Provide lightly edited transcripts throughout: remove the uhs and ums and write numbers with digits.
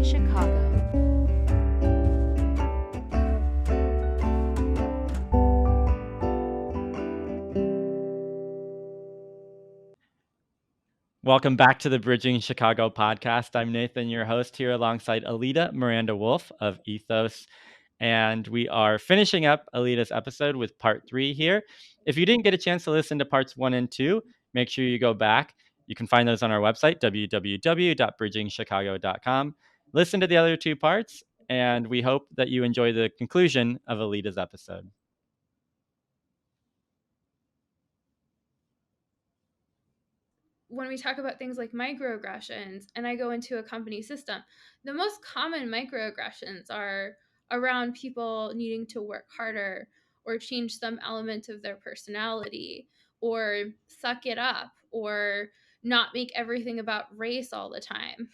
Chicago. Welcome back to the Bridging Chicago podcast. I'm Nathan, your host, here alongside Alida Miranda-Wolff of Ethos. And we are finishing up Alida's episode with part 3 here. If you didn't get a chance to listen to parts 1 and 2, make sure you go back. You can find those on our website, www.bridgingchicago.com. Listen to the other 2 parts, and we hope that you enjoy the conclusion of Alida's episode. When we talk about things like microaggressions and I go into a company system, the most common microaggressions are around people needing to work harder or change some element of their personality or suck it up or not make everything about race all the time.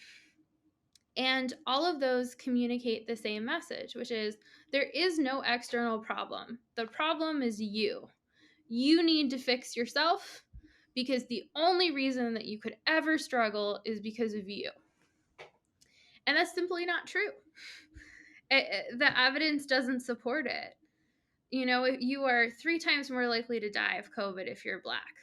And all of those communicate the same message, which is there is no external problem. The problem is you. You need to fix yourself because the only reason that you could ever struggle is because of you. And that's simply not true. The evidence doesn't support it. You know, you are 3 times more likely to die of COVID if you're Black.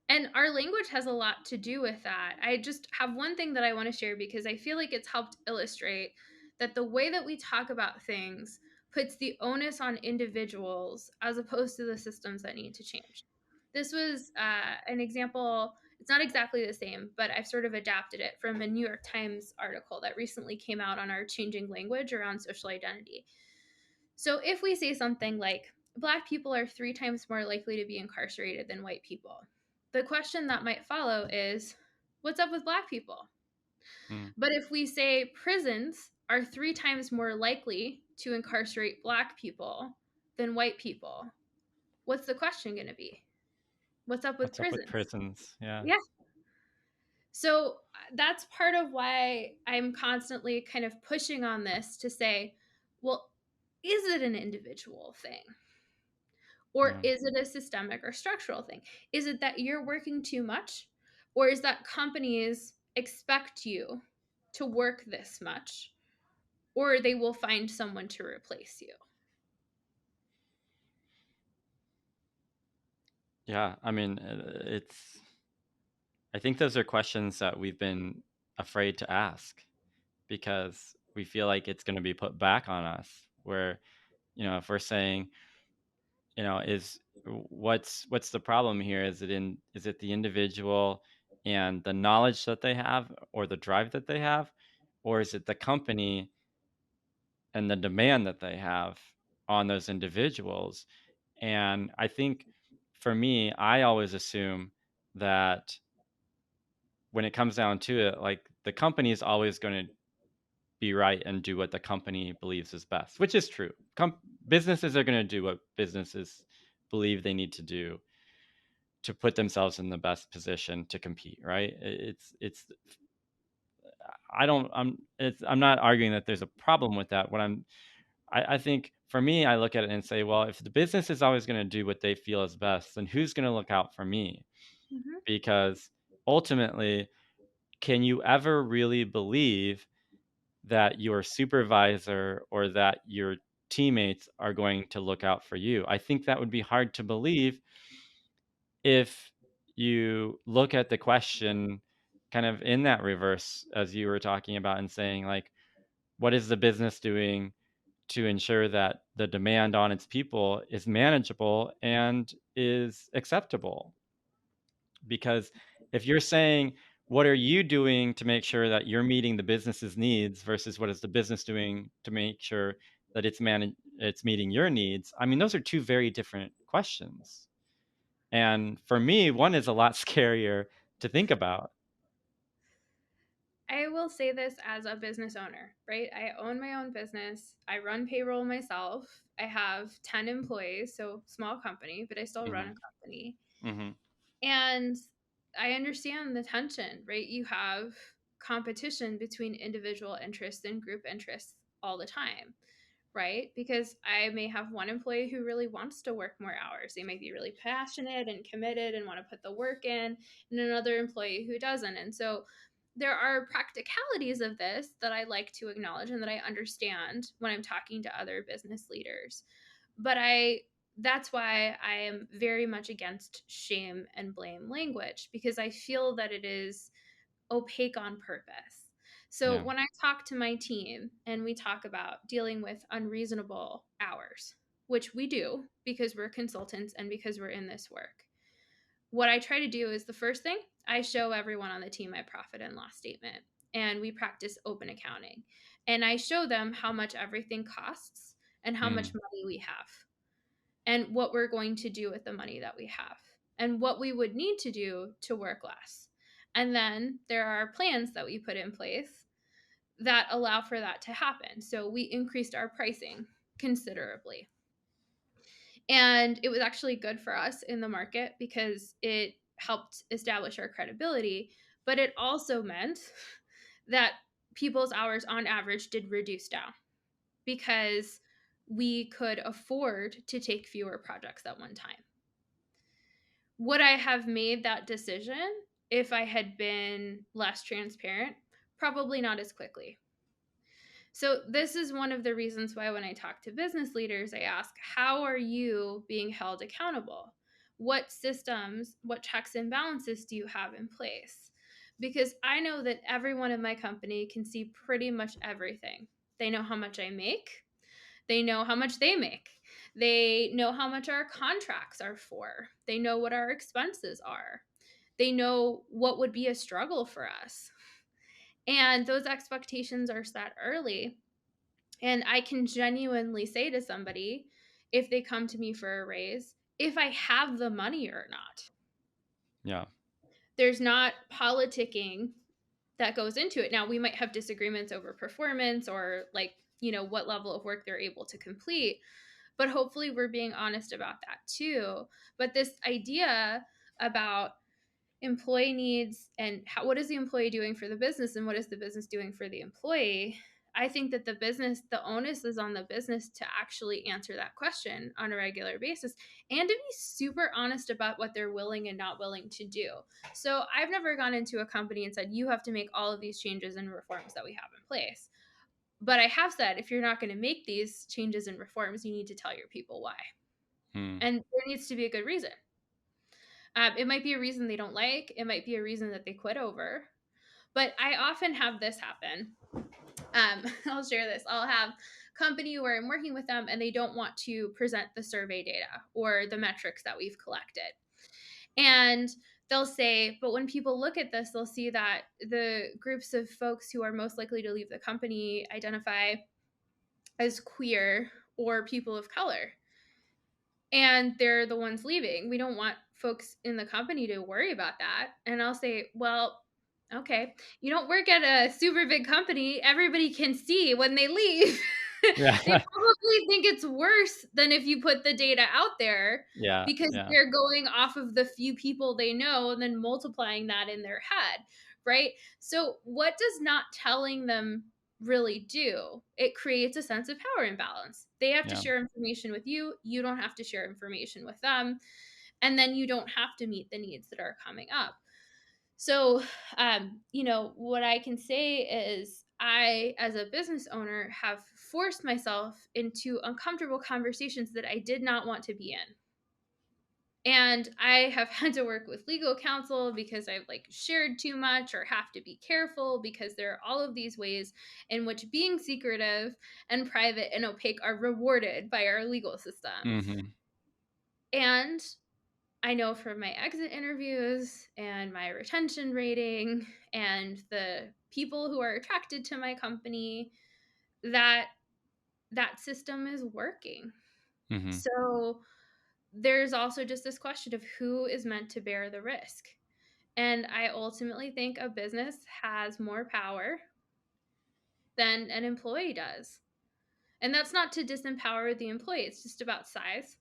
And our language has a lot to do with that. I just have one thing that I want to share because I feel like it's helped illustrate that the way that we talk about things puts the onus on individuals as opposed to the systems that need to change. This was an example. It's not exactly the same, but I've sort of adapted it from a New York Times article that recently came out on our changing language around social identity. So if we say something like, Black people are 3 times more likely to be incarcerated than white people, the question that might follow is, what's up with Black people? But if we say prisons are 3 times more likely to incarcerate Black people than white people, what's the question going to be? What's up with prisons? Yeah. Yeah. So that's part of why I'm constantly kind of pushing on this to say, well, is it an individual thing? Or is it a systemic or structural thing? Is it that you're working too much? Or is that companies expect you to work this much? Or they will find someone to replace you? Yeah, I mean, I think those are questions that we've been afraid to ask because we feel like it's going to be put back on us. Where, if we're saying, is what's the problem here? Is it the individual and the knowledge that they have or the drive that they have, or is it the company and the demand that they have on those individuals? And I think for me, I always assume that when it comes down to it, like the company is always going to be right and do what the company believes is best, which is true. Businesses are going to do what businesses believe they need to do to put themselves in the best position to compete, right? I'm not arguing that there's a problem with that. I think for me, I look at it and say, well, if the business is always going to do what they feel is best, then who's going to look out for me? Mm-hmm. Because ultimately, can you ever really believe that your supervisor or that your teammates are going to look out for you? I think that would be hard to believe if you look at the question kind of in that reverse, as you were talking about, and saying, like, what is the business doing to ensure that the demand on its people is manageable and is acceptable? Because if you're saying, what are you doing to make sure that you're meeting the business's needs versus what is the business doing to make sure that it's meeting your needs? I mean, those are 2 very different questions. And for me, one is a lot scarier to think about. I will say this as a business owner, right? I own my own business. I run payroll myself. I have 10 employees, so small company, but I still run a company. Mm-hmm. And I understand the tension, right? You have competition between individual interests and group interests all the time, right? Because I may have one employee who really wants to work more hours. They might be really passionate and committed and want to put the work in, and another employee who doesn't. And so there are practicalities of this that I like to acknowledge and that I understand when I'm talking to other business leaders. But that's why I am very much against shame and blame language, because I feel that it is opaque on purpose. So Yeah. when I talk to my team and we talk about dealing with unreasonable hours, which we do because we're consultants and because we're in this work, what I try to do is the first thing, I show everyone on the team my profit and loss statement, and we practice open accounting. And I show them how much everything costs and how much Mm. money we have and what we're going to do with the money that we have and what we would need to do to work less. And then there are plans that we put in place that allow for that to happen. So we increased our pricing considerably. And it was actually good for us in the market because it helped establish our credibility. But it also meant that people's hours on average did reduce down because we could afford to take fewer projects at one time. Would I have made that decision if I had been less transparent? Probably not as quickly. So, this is one of the reasons why when I talk to business leaders, I ask, how are you being held accountable? What systems, what checks and balances do you have in place? Because I know that everyone in my company can see pretty much everything. They know how much I make, they know how much they make, they know how much our contracts are for, they know what our expenses are, they know what would be a struggle for us. And those expectations are set early, and I can genuinely say to somebody, if they come to me for a raise, if I have the money or not. Yeah. There's not politicking that goes into it. Now, we might have disagreements over performance or, like, what level of work they're able to complete, but hopefully we're being honest about that too. But this idea about employee needs and what is the employee doing for the business and what is the business doing for the employee, I think that the onus is on the business to actually answer that question on a regular basis and to be super honest about what they're willing and not willing to do. So I've never gone into a company and said, you have to make all of these changes and reforms that we have in place. But I have said, if you're not going to make these changes and reforms, you need to tell your people why. Mm. And there needs to be a good reason. It might be a reason they don't like, it might be a reason that they quit over. But I often have this happen. I'll share this. I'll have company where I'm working with them and they don't want to present the survey data or the metrics that we've collected. And they'll say, but when people look at this, they'll see that the groups of folks who are most likely to leave the company identify as queer or people of color. And they're the ones leaving. We don't want folks in the company to worry about that. And I'll say, well, okay, you don't work at a super big company. Everybody can see when they leave. Yeah. They probably think it's worse than if you put the data out there Yeah. because Yeah. they're going off of the few people they know and then multiplying that in their head, right? So, what does not telling them really do? It creates a sense of power imbalance. They have to Yeah. share information with you, you don't have to share information with them, and then you don't have to meet the needs that are coming up. So, what I can say is I, as a business owner, have forced myself into uncomfortable conversations that I did not want to be in. And I have had to work with legal counsel because I've shared too much or have to be careful because there are all of these ways in which being secretive and private and opaque are rewarded by our legal system. Mm-hmm. And I know from my exit interviews and my retention rating and the people who are attracted to my company that that system is working. Mm-hmm. So there's also just this question of who is meant to bear the risk. And I ultimately think a business has more power than an employee does. And that's not to disempower the employee, it's just about size.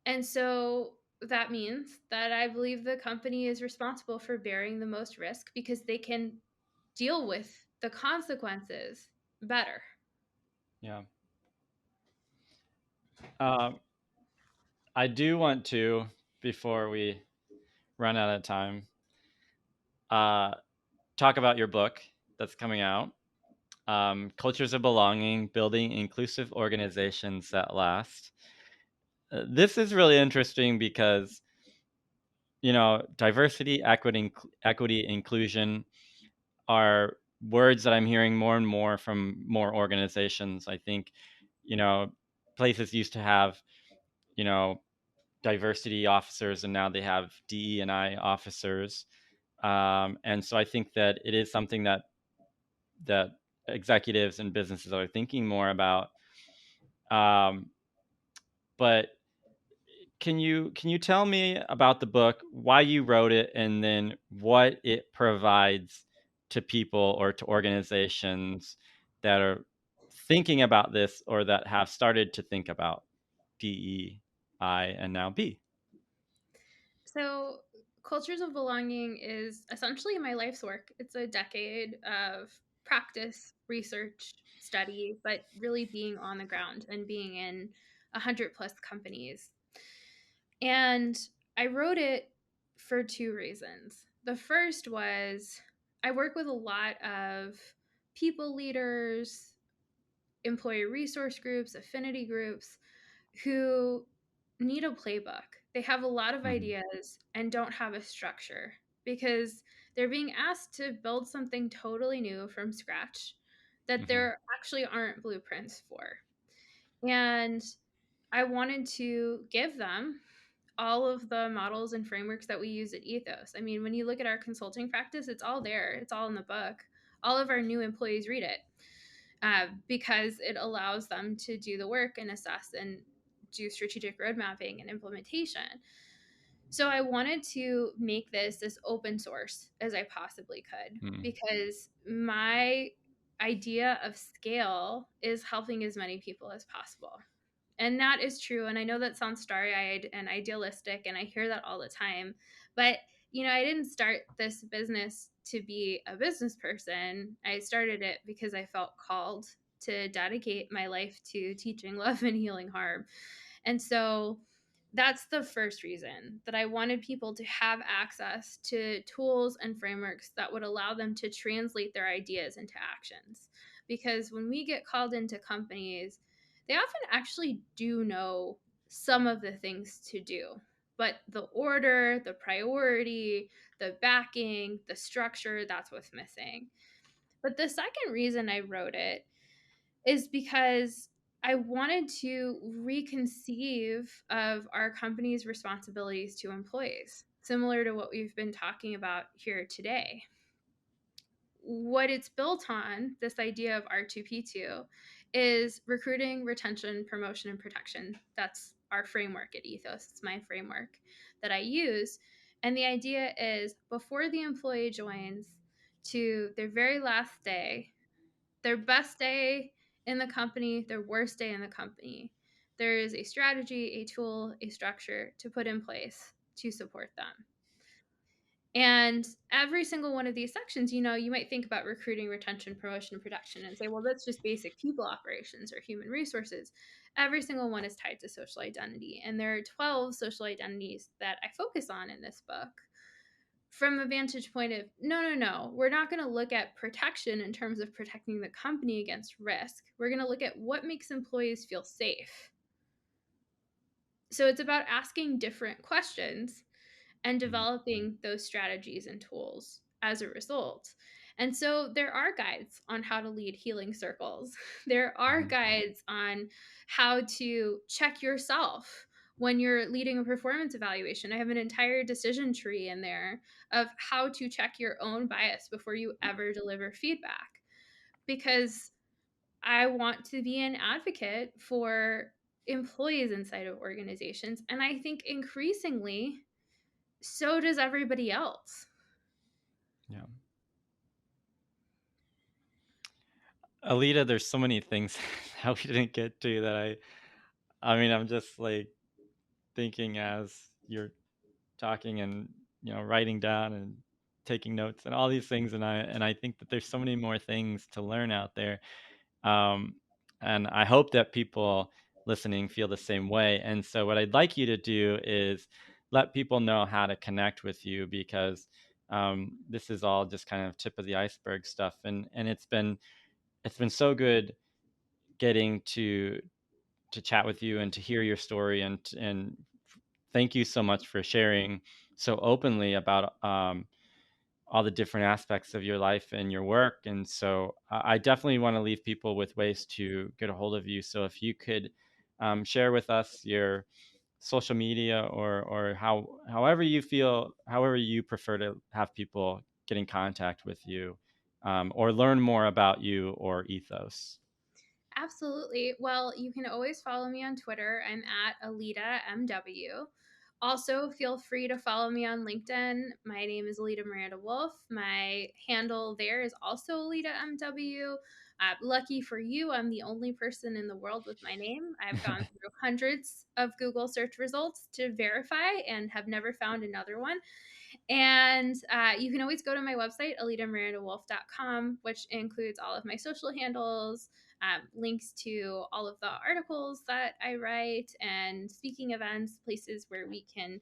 And so that means that I believe the company is responsible for bearing the most risk because they can deal with the consequences better. Yeah. Um, I do want to, before we run out of time, uh, talk about your book that's coming out, Cultures of Belonging, Building Inclusive Organizations That Last. This is really interesting because, diversity, equity, inclusion are words that I'm hearing more and more from more organizations. I think, you know, places used to have, you know, diversity officers, and now they have DE&I officers. And so I think that it is something that executives and businesses are thinking more about. Um, but can you tell me about the book, why you wrote it, and then what it provides to people or to organizations that are thinking about this or that have started to think about DEI and now B? So, Cultures of Belonging is essentially my life's work. It's a decade of practice, research, study, but really being on the ground and being in 100 plus companies. And I wrote it for two reasons. The first was I work with a lot of people leaders, employee resource groups, affinity groups who need a playbook. They have a lot of Mhm, ideas and don't have a structure because they're being asked to build something totally new from scratch that mhm, there actually aren't blueprints for. And I wanted to give them all of the models and frameworks that we use at Ethos. I mean, when you look at our consulting practice, it's all there, it's all in the book. All of our new employees read it because it allows them to do the work and assess and do strategic road mapping and implementation. So I wanted to make this as open source as I possibly could mhm, because my idea of scale is helping as many people as possible. And that is true. And I know that sounds starry eyed and idealistic, and I hear that all the time. But, I didn't start this business to be a business person. I started it because I felt called to dedicate my life to teaching love and healing harm. And so that's the first reason that I wanted people to have access to tools and frameworks that would allow them to translate their ideas into actions. Because when we get called into companies, they often actually do know some of the things to do. But the order, the priority, the backing, the structure, that's what's missing. But the second reason I wrote it is because I wanted to reconceive of our company's responsibilities to employees, similar to what we've been talking about here today. What it's built on, this idea of R2P2, is recruiting, retention, promotion, and protection. That's our framework at Ethos. It's my framework that I use. And the idea is before the employee joins to their very last day, their best day in the company, their worst day in the company, there is a strategy, a tool, a structure to put in place to support them. And every single one of these sections, you might think about recruiting, retention, promotion, and production and say, well, that's just basic people operations or human resources. Every single one is tied to social identity. And there are 12 social identities that I focus on in this book from a vantage point of no, we're not going to look at protection in terms of protecting the company against risk. We're going to look at what makes employees feel safe. So it's about asking different questions and mhm, developing those strategies and tools as a result. And so there are guides on how to lead healing circles. There are mhm, guides on how to check yourself when you're leading a performance evaluation. I have an entire decision tree in there of how to check your own bias before you ever deliver feedback because I want to be an advocate for employees inside of organizations. And I think increasingly, so does everybody else. yeah. Alita, there's so many things that we didn't get to that I mean, I'm just like thinking as you're talking and, writing down and taking notes and all these things, and I think that there's so many more things to learn out there. Um, and I hope that people listening feel the same way. And so what I'd like you to do is let people know how to connect with you, because This is all just kind of tip of the iceberg stuff, and it's been so good getting to chat with you and to hear your story, and thank you so much for sharing so openly about all the different aspects of your life and your work. And so I definitely want to leave people with ways to get a hold of you. So if you could share with us your social media, or however you feel, however you prefer to have people get in contact with you, or learn more about you or Ethos. Absolutely. Well, you can always follow me on Twitter. I'm at Alida MW. Also, feel free to follow me on LinkedIn. My name is Alida Miranda-Wolff. My handle there is also Alida MW. Lucky for you, I'm the only person in the world with my name. I've gone through hundreds of Google search results to verify and have never found another one. And you can always go to my website, alidamirandawolf.com, which includes all of my social handles, links to all of the articles that I write, and speaking events, places where we can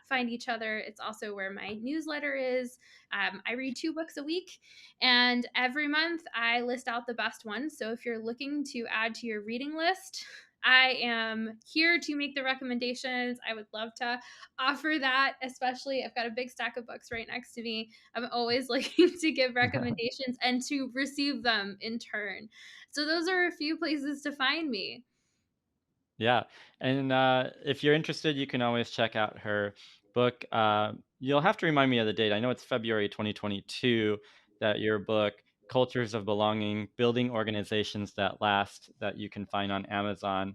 find each other. It's also where my newsletter is. I read 2 books a week, and every month I list out the best ones. So if you're looking to add to your reading list, I am here to make the recommendations. I would love to offer that, especially I've got a big stack of books right next to me. I'm always looking to give recommendations and to receive them in turn. So those are a few places to find me. Yeah, and if you're interested, you can always check out her book. You'll have to remind me of the date. I know it's February 2022 that your book, Cultures of Belonging, Building Organizations That Last, that you can find on Amazon.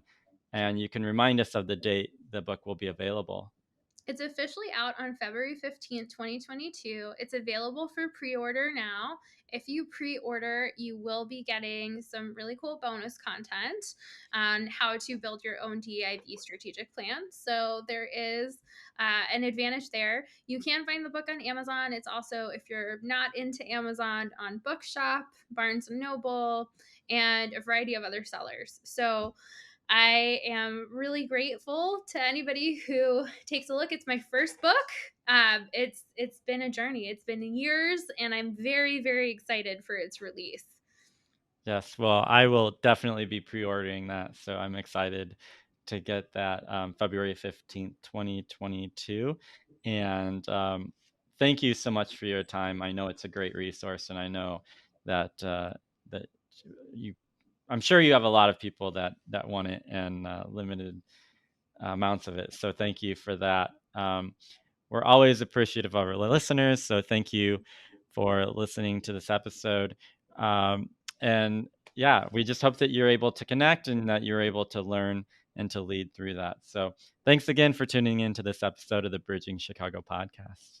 And you can remind us of the date the book will be available. It's officially out on February 15th, 2022. It's available for pre order now. If you pre order, you will be getting some really cool bonus content on how to build your own DEI B strategic plan. So there is an advantage there. You can find the book on Amazon. It's also, if you're not into Amazon, on Bookshop, Barnes and Noble, and a variety of other sellers. So I am really grateful to anybody who takes a look. It's my first book. It's been a journey. It's been years, and I'm very, very excited for its release. Yes, well, I will definitely be pre-ordering that, so I'm excited to get that February 15th, 2022. And thank you so much for your time. I know it's a great resource, and I know that that you, I'm sure you have a lot of people that want it, and limited amounts of it. So thank you for that. We're always appreciative of our listeners, so thank you for listening to this episode. And yeah, we just hope that you're able to connect and that you're able to learn and to lead through that. So thanks again for tuning in to this episode of the Bridging Chicago podcast.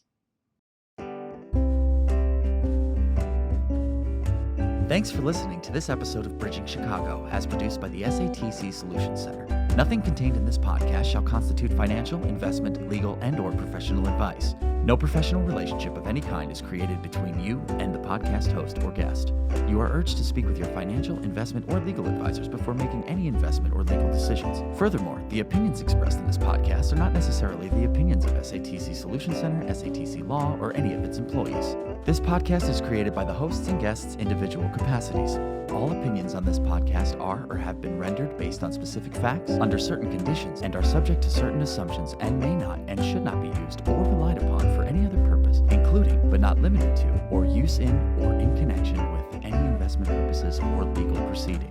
Thanks for listening to this episode of Bridging Chicago, as produced by the SATC Solutions Center. Nothing contained in this podcast shall constitute financial, investment, legal, and/or professional advice. No professional relationship of any kind is created between you and the podcast host or guest. You are urged to speak with your financial, investment, or legal advisors before making any investment or legal decisions. Furthermore, the opinions expressed in this podcast are not necessarily the opinions of SATC Solutions Center, SATC Law, or any of its employees. This podcast is created by the hosts and guests' individual capacities. All opinions on this podcast are or have been rendered based on specific facts, under certain conditions, and are subject to certain assumptions, and may not and should not be used or relied upon for any other purpose, including but not limited to, or use in or in connection with any investment purposes or legal proceeding.